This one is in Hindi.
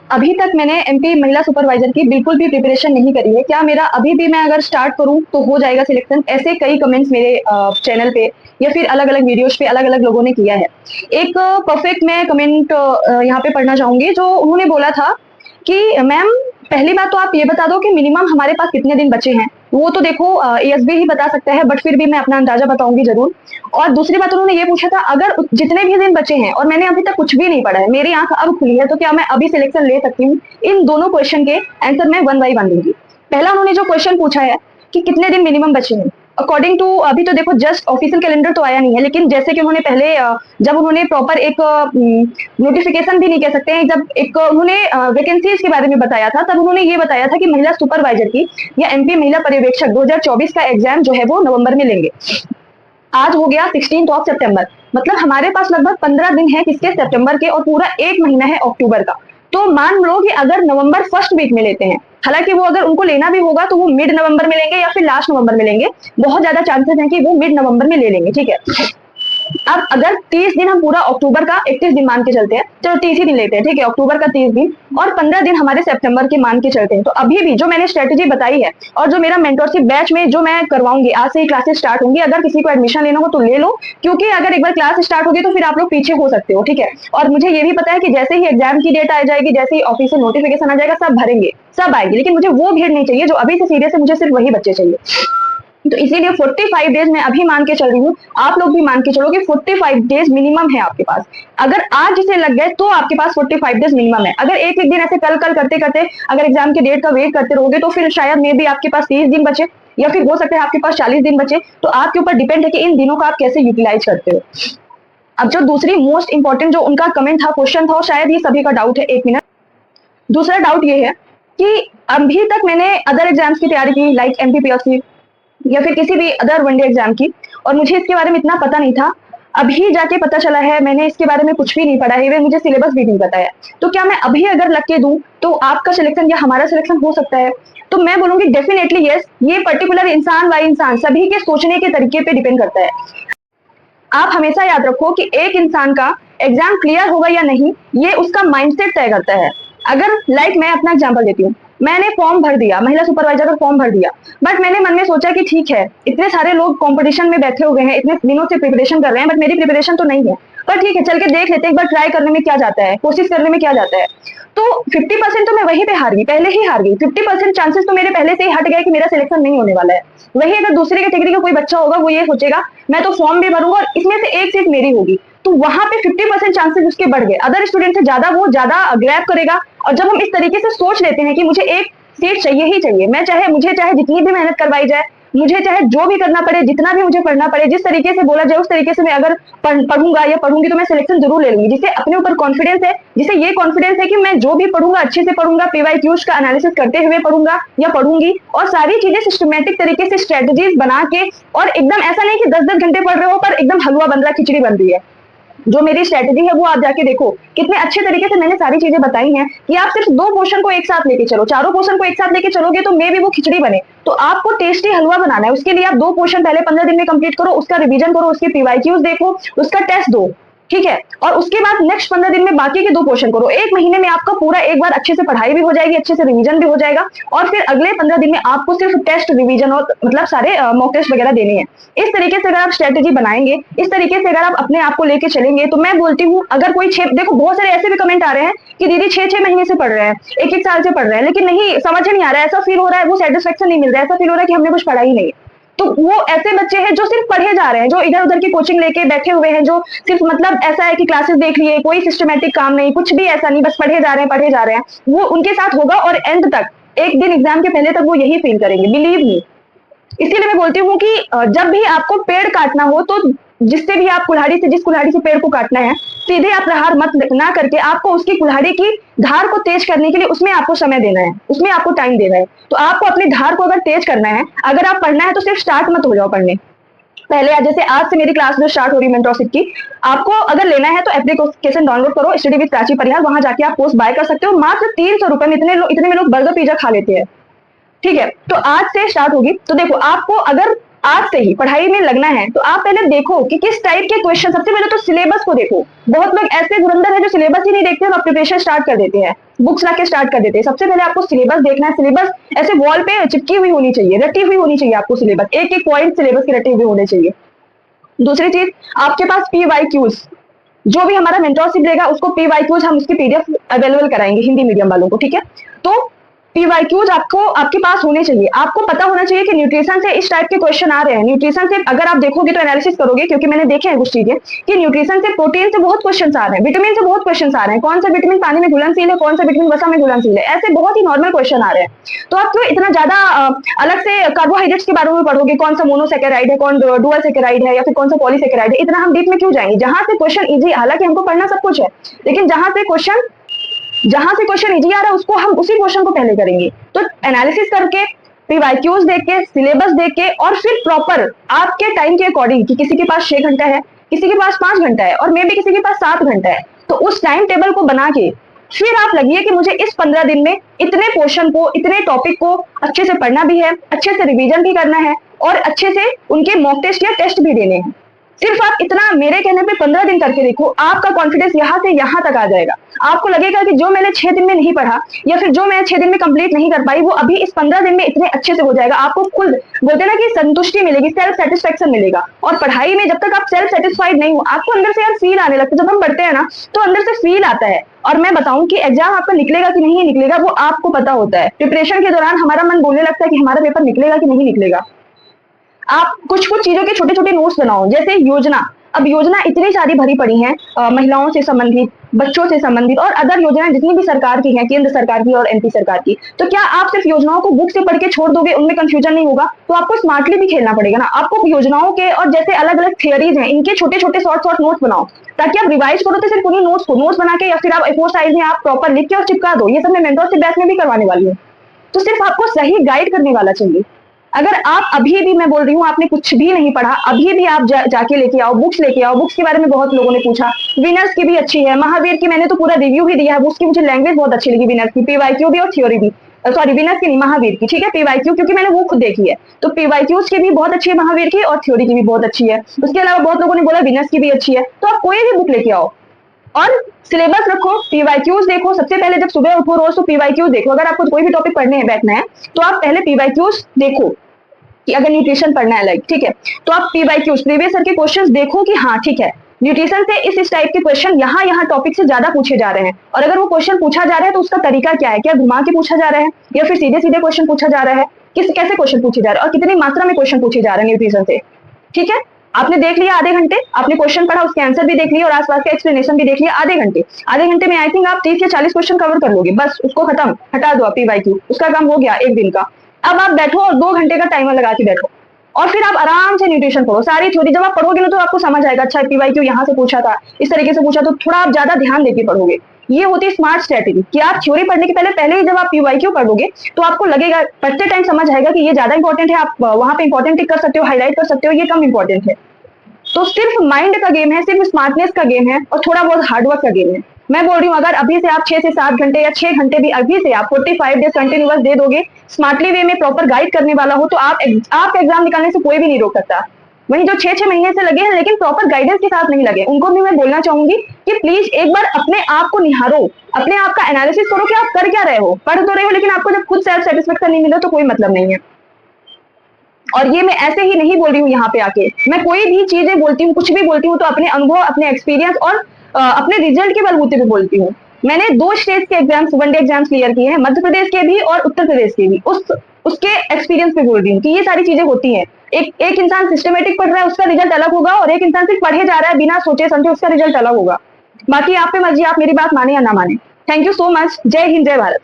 अभी तक मैंने एमपी महिला सुपरवाइजर की बिल्कुल भी प्रिपरेशन नहीं करी है। क्या मेरा अभी भी मैं अगर स्टार्ट करूं तो हो जाएगा सिलेक्शन? ऐसे कई कमेंट्स मेरे चैनल पे या फिर अलग अलग वीडियोज पे अलग अलग लोगों ने किया है। एक परफेक्ट मैं कमेंट यहाँ पे पढ़ना चाहूंगी, जो उन्होंने बोला था कि मैम, पहली बात तो आप ये बता दो कि मिनिमम हमारे पास कितने दिन बचे हैं। वो तो देखो एएसबी ही बता सकता है, बट फिर भी मैं अपना अंदाजा बताऊंगी जरूर। और दूसरी बात उन्होंने ये पूछा था, अगर जितने भी दिन बचे हैं और मैंने अभी तक कुछ भी नहीं पढ़ा है, मेरी आंख अब खुली है, तो क्या मैं अभी सिलेक्शन ले सकती हूँ? इन दोनों क्वेश्चन के आंसर मैं वन बाई वन दूंगी। पहला उन्होंने जो क्वेश्चन पूछा है कि कितने दिन मिनिमम बचे हैं, अकॉर्डिंग टू अभी तो देखो जस्ट ऑफिशियल कैलेंडर तो आया नहीं है, लेकिन जैसे कि उन्होंने पहले जब उन्होंने प्रॉपर एक नोटिफिकेशन भी नहीं कह सकते हैं, जब एक उन्होंने वैकेंसीज के बारे में बताया था, तब उन्होंने ये बताया था कि महिला सुपरवाइजर की या एमपी महिला पर्यवेक्षक 2024 का एग्जाम जो है वो नवंबर में लेंगे। आज हो गया 16 ऑफ सितंबर, मतलब हमारे पास लगभग 15 दिन है किसके, सितंबर के, और पूरा एक महीना है अक्टूबर का। तो मान लो कि अगर नवंबर फर्स्ट वीक में लेते हैं, हालांकि वो अगर उनको लेना भी होगा तो वो मिड नवंबर में लेंगे या फिर लास्ट नवंबर में लेंगे, बहुत ज्यादा चांसेस हैं कि वो मिड नवंबर में ले लेंगे, ठीक है। अब अगर 30 दिन हम पूरा अक्टूबर का 31 दिन मान के चलते हैं, चलो 30 ही दिन लेते हैं, ठीक है, अक्टूबर का 30 दिन और 15 दिन हमारे सितंबर के मान के चलते हैं, तो अभी भी जो मैंने स्ट्रेटेजी बताई है और जो मेरा मेंटरशिप बैच में जो मैं करवाऊंगी, आज से ही क्लासेस स्टार्ट होंगी, अगर किसी को एडमिशन लेना हो तो ले लो, क्योंकि अगर एक बार क्लास स्टार्ट होगी तो फिर आप लोग पीछे हो सकते हो, ठीक है। और मुझे ये भी पता है कि जैसे ही एग्जाम की डेट आ जाएगी, जैसे ही ऑफिशियल नोटिफिकेशन आ जाएगा, सब भरेंगे, सब आएगी, लेकिन मुझे वो भीड़ नहीं चाहिए जो अभी से सीरियस है, मुझे सिर्फ वही बच्चे चाहिए। तो इसीलिए 45 डेज मैं अभी मान के चल रही हूँ, आप लोग भी मान के चलो कि 45 डेज मिनिमम है आपके पास। अगर आज जिसे लग गए तो आपके पास 45 डेज मिनिमम है। अगर एक एक दिन ऐसे कल कल करते करते अगर एग्जाम की डेट का वेट करते रहोगे तो फिर शायद मे भी आपके पास 30 दिन बचे, या फिर हो सकता है आपके पास 40 दिन बचे। तो आपके ऊपर डिपेंड है कि इन दिनों का आप कैसे यूटिलाइज करते हो। अब जो दूसरी मोस्ट इंपॉर्टेंट जो उनका कमेंट था, क्वेश्चन था, और शायद ये सभी का डाउट है, एक मिनट। दूसरा डाउट ये है कि अभी तक मैंने अदर एग्जाम्स की तैयारी की, लाइक एमपीपीएससी या फिर किसी भी अदर वनडे एग्जाम की, और मुझे इसके बारे में इतना पता नहीं था। अभी जाके पता चला है, मैंने इसके बारे में कुछ भी नहीं पढ़ा है, मुझे सिलेबस भी नहीं पता है। तो क्या मैं अभी अगर लग के दूं तो आपका सिलेक्शन या हमारा सिलेक्शन हो सकता है? तो मैं बोलूंगी डेफिनेटली यस। ये पर्टिकुलर इंसान बाय इंसान सभी के सोचने के तरीके पे डिपेंड करता है। आप हमेशा याद रखो कि एक इंसान का एग्जाम क्लियर होगा या नहीं, ये उसका माइंडसेट तय करता है। अगर लाइक मैं अपना एग्जांपल देती हूँ, मैंने फॉर्म भर दिया, महिला सुपरवाइजर का फॉर्म भर दिया, बट मैंने मन में सोचा कि ठीक है, इतने सारे लोग कंपटीशन में बैठे हुए हैं, इतने दिनों से प्रिपरेशन कर रहे हैं, बट मेरी प्रिपरेशन तो नहीं है, पर ठीक है, चल के देख लेते हैं, एक बार ट्राई करने में क्या जाता है, कोशिश करने में क्या जाता है। तो 50% तो मैं वहीं पे हार गई, पहले ही हार गई। 50% चांसेस तो मेरे पहले से ही हट गए कि मेरा सिलेक्शन नहीं होने वाला है। वही अगर दूसरी कैटेगरी का कोई बच्चा होगा, वो ये सोचेगा मैं तो फॉर्म भी भरूंगा और इसमें से एक सीट मेरी होगी, तो वहां पे 50% चांसेस उसके बढ़ गए, अदर स्टूडेंट से ज्यादा वो ज्यादा ग्रैब करेगा। और जब हम इस तरीके से सोच लेते हैं कि मुझे एक सीट चाहिए ही चाहिए, मैं चाहे मुझे चाहे जितनी भी मेहनत करवाई जाए, मुझे चाहे जो भी करना पड़े, जितना भी मुझे पढ़ना पड़े, जिस तरीके से बोला जाए उस तरीके से मैं अगर पढ़ूंगा या पढ़ूंगी तो मैं सिलेक्शन जरूर ले लूंगी। जिसे अपने ऊपर कॉन्फिडेंस है, जिसे ये कॉन्फिडेंस है कि मैं जो भी पढ़ूंगा अच्छे से पढ़ूंगा, पीवाईक्यूज का एनालिसिस करते हुए पढ़ूंगा या पढ़ूंगी, और सारी चीजें सिस्टमेटिक तरीके से स्ट्रेटजीज बना के, और एकदम ऐसा नहीं कि 10-10 घंटे पढ़ रहे हो पर एकदम हलवा बन रहा, खिचड़ी बन रही है। जो मेरी स्ट्रेटेजी है वो आप जाके देखो, कितने अच्छे तरीके से मैंने सारी चीजें बताई हैं कि आप सिर्फ 2 पोर्शन को एक साथ लेके चलो, चारों पोर्शन को एक साथ लेके चलोगे तो मे भी वो खिचड़ी बने। तो आपको टेस्टी हलवा बनाना है, उसके लिए आप 2 पोर्शन पहले 15 दिन में कंप्लीट करो, उसका रिवीजन करो, उसके पीवाईक्यूज देखो, उसका टेस्ट दो, ठीक है, और उसके बाद नेक्स्ट 15 दिन में बाकी के 2 पोर्शन करो। एक महीने में आपका पूरा एक बार अच्छे से पढ़ाई भी हो जाएगी, अच्छे से रिवीजन भी हो जाएगा, और फिर अगले 15 दिन में आपको सिर्फ टेस्ट, रिवीजन और मतलब सारे मॉक टेस्ट वगैरह देने हैं। इस तरीके से अगर आप स्ट्रेटेजी बनाएंगे, इस तरीके से अगर आप अपने आप को लेके चलेंगे, तो मैं बोलती हूँ अगर कोई देखो बहुत सारे ऐसे भी कमेंट आ रहे हैं कि दीदी 6-6 महीने से पढ़ रहे हैं, 1-1 साल से पढ़ रहे हैं, लेकिन नहीं समझ नहीं आ रहा है, ऐसा फील हो रहा है, वो सेटिस्फेक्शन नहीं मिल रहा है, ऐसा फील हो रहा है कि हमने कुछ पढ़ा ही नहीं। तो वो ऐसे बच्चे हैं जो सिर्फ पढ़े जा रहे हैं, जो इधर उधर की कोचिंग लेके बैठे हुए हैं, जो सिर्फ मतलब ऐसा है कि क्लासेस देख लिए, कोई सिस्टमेटिक काम नहीं, कुछ भी ऐसा नहीं, बस पढ़े जा रहे हैं, पढ़े जा रहे हैं। वो उनके साथ होगा और एंड तक, एक दिन एग्जाम के पहले तक वो यही फील करेंगे, बिलीव मी। इसीलिए मैं बोलती हूँ कि जब भी आपको पेड़ काटना हो तो जिससे भी आप कुल्हाड़ी से, जिस कुल्हाड़ी से पेड़ को काटना है, सीधे आप प्रहार मत ना करके आपको उसकी कुल्हाड़ी की धार को तेज करने के लिए उसमें आपको समय देना है, उसमें आपको टाइम देना है। तो आपको अपनी धार को अगर तेज करना है, अगर आप पढ़ना है तो सिर्फ स्टार्ट मत हो जाओ पढ़ने। पहले जैसे आज से मेरी क्लास जो स्टार्ट हो रही है मेंटरशिप की, आपको अगर लेना है तो एप्लीकेशन डाउनलोड करो, स्टडी विद प्राची परिहार, वहां जाके आप कोर्स बाय कर सकते हो मात्र 300 रुपए में। इतने में लोग बर्गर पिज्जा खा लेते हैं, ठीक है। तो आज से स्टार्ट होगी। तो देखो, आपको अगर आज से ही पढ़ाई में लगना है तो आप पहले देखो कि किस टाइप के क्वेश्चन, सबसे पहले तो सिलेबस को देखो। बहुत लोग ऐसे धुरंधर है जो सिलेबस ही नहीं देखते और प्रिपरेशन स्टार्ट कर देते हैं, बुक्स लाके स्टार्ट कर देते हैं। सबसे पहले आपको सिलेबस देखना है। सिलेबस ऐसे वॉल पे चिपकी हुई होनी चाहिए, रटी हुई होनी चाहिए आपको सिलेबस, एक एक पॉइंट सिलेबस के रटे हुए होने चाहिए। दूसरी चीज, आपके पास PYQs, जो भी हमारा मेंटरशिप लेगा उसको PYQs हम उसकी PDF अवेलेबल कराएंगे हिंदी मीडियम वालों को, ठीक है। तो PYQs आपको आपके पास होने चाहिए। आपको पता होना चाहिए कि न्यूट्रिशन से इस टाइप के क्वेश्चन आ रहे हैं। न्यूट्रिशन से अगर आप देखोगे तो एनालिसिस करोगे, क्योंकि मैंने देखे हैं कुछ चीजें कि न्यूट्रिशन से, प्रोटीन से बहुत क्वेश्चन आ रहे हैं, विटामिन से बहुत क्वेश्चन आ रहे हैं, कौन सा विटामिन पानी में घुलनशील है, कौन सा विटामिन वसा में घुलनशील है, ऐसे बहुत ही नॉर्मल क्वेश्चन आ रहे हैं। तो आप क्यों इतना ज्यादा अलग से कार्बोहाइड्रेट्स के बारे में पढ़ोगे, कौन सा मोनोसेकेराइड है, कौन डुअल सेकेराइड है, या फिर कौन सा पॉलीसेकेराइड है, इतना हम डीप में क्यों जाएंगे जहां से क्वेश्चन इजी। हालांकि हमको पढ़ना सब कुछ है, लेकिन जहां से क्वेश्चन इजी आ रहा है उसको हम उसी क्वेश्चन को पहले करेंगे। तो एनालिसिस करके, PYQs देख के, सिलेबस देख के, और फिर प्रॉपर आपके टाइम के अकॉर्डिंग कि किसी के पास 6 घंटा है, किसी के पास 5 घंटा है, और मे बी किसी के पास 7 घंटा है, तो उस टाइम टेबल को बना के फिर आप लगिए कि मुझे इस 15 दिन में इतने पोर्शन को, इतने टॉपिक को अच्छे से पढ़ना भी है, अच्छे से रिवीजन भी करना है, और अच्छे से उनके मॉक टेस्ट या टेस्ट भी देने हैं। सिर्फ आप इतना मेरे कहने पे 15 दिन करके देखो, आपका कॉन्फिडेंस यहाँ से यहाँ तक आ जाएगा। आपको लगेगा कि जो मैंने 6 दिन में नहीं पढ़ा, या फिर जो मैं 6 दिन में कंप्लीट नहीं कर पाई, वो अभी इस 15 दिन में इतने अच्छे से हो जाएगा। आपको खुद बोलते ना कि संतुष्टि मिलेगी, सेल्फ सेटिस्फेक्शन मिलेगा। और पढ़ाई में जब तक आप सेल्फ सेटिस्फाइड नहीं हो, आपको अंदर से यार फील आने लगता है। जब हम पढ़ते हैं ना तो अंदर से फील आता है। और मैं बताऊं कि एग्जाम आपका निकलेगा कि नहीं निकलेगा वो आपको पता होता है। प्रिपरेशन के दौरान हमारा मन बोलने लगता है कि हमारा पेपर निकलेगा कि नहीं निकलेगा। आप कुछ कुछ चीजों के छोटे छोटे नोट्स बनाओ, जैसे योजना। अब योजना इतनी सारी भरी पड़ी हैं, महिलाओं से संबंधित, बच्चों से संबंधित, और अदर योजनाएं जितनी भी सरकार की हैं, केंद्र सरकार की और MP सरकार की। तो क्या आप सिर्फ योजनाओं को बुक से पढ़ के छोड़ दोगे, उनमें कंफ्यूजन नहीं होगा? तो आपको स्मार्टली भी खेलना पड़ेगा ना। आपको योजनाओं के और जैसे अलग अलग थियरीज हैं, इनके छोटे छोटे शॉर्ट नोट्स बनाओ, ताकि आप रिवाइज करो तो सिर्फ उन्हीं नोट्स बना के, या फिर आप A4 साइज में आप प्रॉपर लिख के और चिपका दो। ये सब मैं मेंटरशिप बैच में भी करवाने वाली हूँ। तो सिर्फ आपको सही गाइड करने वाला चाहिए। अगर आप अभी भी, मैं बोल रही हूँ, आपने कुछ भी नहीं पढ़ा, अभी भी आप जाके लेके आओ, बुक्स लेके आओ। बुक्स के बारे में बहुत लोगों ने पूछा, विनर्स की भी अच्छी है, महावीर की मैंने तो पूरा रिव्यू भी दिया है, उसकी मुझे लैंग्वेज बहुत अच्छी लगी, विनर्स की, PYQ भी और थ्योरी भी। सॉरी, विनर्स की नहीं, महावीर की, ठीक है, PYQ क्योंकि मैंने वो खुद देखी है। तो PYQs की भी बहुत अच्छी है महावीर की, और थ्योरी की भी बहुत अच्छी है। उसके अलावा बहुत लोगों ने बोला विनर्स की भी अच्छी है। तो आप कोई भी बुक लेके आओ और सिलेबस रखो, PYQs देखो। सबसे पहले जब सुबह उठो रोज तो PYQs देखो। अगर आपको कोई भी टॉपिक पढ़ने हैं, बैठना है, तो आप पहले PYQs देखो कि अगर न्यूट्रिशन पढ़ना है, लाइक, ठीक है, तो आप PYQs, प्रीवियस ईयर के क्वेश्चंस देखो कि हाँ ठीक है, न्यूट्रिशन से इस टाइप के क्वेश्चन यहाँ टॉपिक से ज्यादा पूछे जा रहे हैं। और अगर वो क्वेश्चन पूछा जा रहा है तो उसका तरीका क्या है, क्या घुमा के पूछा जा रहा है या फिर सीधे सीधे क्वेश्चन पूछा जा रहा है, कैसे क्वेश्चन पूछे जा रहे हैं, और कितनी मात्रा में क्वेश्चन पूछे जा रहे हैं न्यूट्रिशन से। ठीक है, आपने देख लिया आधे घंटे, आपने क्वेश्चन पढ़ा, उसके आंसर भी देख लिया और आसपास का एक्सप्लेनेशन भी देख लिया। आधे घंटे में आई थिंक आप 30 या 40 क्वेश्चन कवर कर लोगे। बस उसको खत्म, हटा दो आप PYQ, उसका काम हो गया एक दिन का। अब आप बैठो और 2 घंटे का टाइमर लगा के बैठो, और फिर आप आराम से न्यूट्रिशन पढ़ो। सारी थ्योरी जब आप पढ़ोगे ना तो आपको समझ आएगा, अच्छा PYQ यहाँ से पूछा था, इस तरीके से पूछा, तो थोड़ा आप ज्यादा ध्यान देके पढ़ोगे। ये होती है स्मार्ट स्ट्रेटेजी कि आप थ्योरी पढ़ने के पहले ही जब आप PYQ पढ़ोगे तो आपको लगेगा, पढ़ते टाइम समझ आएगा कि ये ज्यादा इंपॉर्टेंट है, आप वहां पे इंपॉर्टेंट टिक कर सकते हो, हाईलाइट कर सकते हो, ये कम इंपॉर्टेंट है। तो सिर्फ माइंड का गेम है, सिर्फ स्मार्टनेस का गेम है, और थोड़ा बहुत हार्डवर्क का गेम है। मैं बोल रही हूँ, अगर अभी से आप 6 से 7 घंटे या 6 घंटे भी अभी से आप 45 डेज कंटिन्यूअस दे दोगे, स्मार्टली वे में प्रॉपर गाइड करने वाला हो, तो आप एग्जाम निकालने से कोई भी नहीं रोक सकता। वहीं जो 6 महीने से लगे हैं लेकिन प्रॉपर गाइडेंस के साथ नहीं लगे, उनको भी मैं बोलना चाहूंगी कि प्लीज एक बार अपने आप को निहारो, अपने आप का एनालिसिस करो कि आप कर क्या रहे हो। पढ़ तो रहे हो, लेकिन आपको जब खुद सेल्फ सेटिस्फेक्शन नहीं मिले तो कोई मतलब नहीं है। और ये मैं ऐसे ही नहीं बोल रही हूँ, यहाँ पे आके मैं कोई भी चीजें बोलती हूँ, कुछ भी बोलती हूँ, तो अपने अनुभव, अपने एक्सपीरियंस और अपने रिजल्ट के बलबूते पे बोलती हूँ। मैंने 2 स्टेट के एग्जाम्स, वनडे एग्जाम्स क्लियर किए हैं, मध्य प्रदेश के भी और उत्तर प्रदेश के भी। उसके एक्सपीरियंस पे बोल रही हूँ कि ये सारी चीजें होती हैं। एक इंसान सिस्टमेटिक पढ़ रहा है, उसका रिजल्ट अलग होगा, और एक इंसान सिर्फ पढ़े जा रहा है बिना सोचे समझे, उसका रिजल्ट अलग होगा। बाकी आप पे मर्जी, आप मेरी बात माने या ना माने। Thank you so much. जय हिंद, जय भारत।